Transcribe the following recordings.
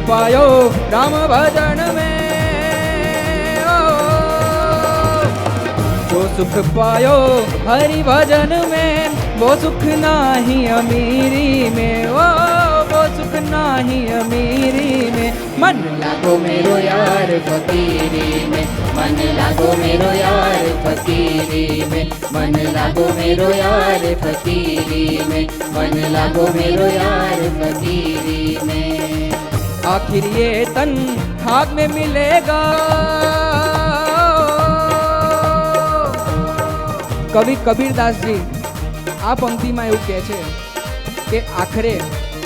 पायो राम भजन में, जो सुख पायो हरि भजन में, वो सुख नाही अमीरी में, वो सुख नाही अमीरी में। मन लागो मेरो यार फकीरी में, मन लागो मेरो यार फकीरी में, मन लागो मेरो यार फकीरी में, मन लागो मेरो यार फकीरी में। आखिर ये तन खाक में मिलेगा। कवि कबीरदास जी आ पंक्ति में एवं कहे छे कि आखरे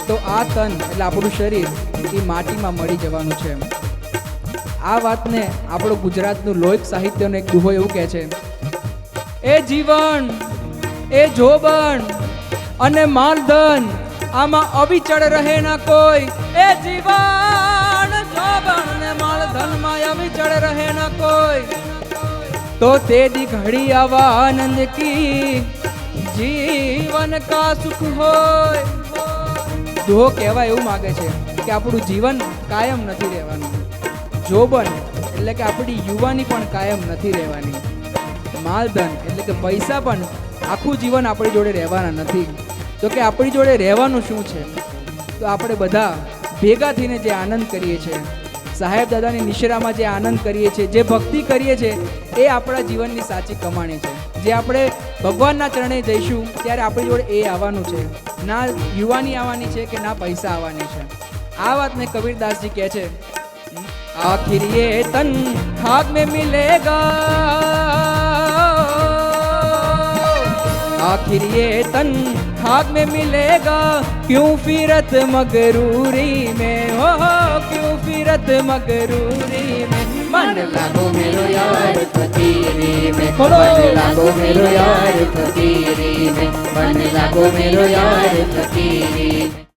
तो आ तन એટલે આપણું શરીર એ માટીમાં મળી જવાનું છે। આ વાતને આપણો ગુજરાતનું લોક સાહિત્યનો એક દુહો એવું કહે છે, એ જીવન એ જોબન અને માલધન આમાં અવિચળ રહે ના કોઈ, એ જીવન જોબન અને માલધનમાં અવિચળ રહે ના કોઈ, तो तेरी घड़ी आवा आनंद की जीवन का सुख होय। दुहो कहेवा एवं मांगे छे कि आपणुं जीवन कायम नथी रहेवानुं, जोबन એટલે કે આપણી યુવાની પણ કાયમ નથી રહેવાની, માલધન એટલે કે પૈસા પણ આખું જીવન આપણી જોડે રહેવાના નથી। તો કે આપણી જોડે રહેવાનું શું છે? તો આપણે બધા ભેગા થઈને જે આનંદ કરીએ છીએ, સાહેબ દાદાની નિશરામાં જે આનંદ કરીએ છીએ, જે ભક્તિ કરીએ છીએ, એ આપણા જીવનની સાચી કમાણી છે। જે આપણે ભગવાનના ચરણે જઈશું ત્યારે આપણી જોડે એ આવવાનું છે, ના યુવાની આવવાની છે કે ના પૈસા આવવાની છે। આ વાતને કબીરદાસજી કહે છે, आखिर ये तन खाक में मिलेगा, आखिर ये तन खाक में मिलेगा, क्यों फिरत मगरूरी में, हो क्यों फिरत मगरूरी में। मन लागो मेरो यार फकीरी में, मन लागो मेरो यार फकीरी में, मन लागो मेरो यार फकीरी में।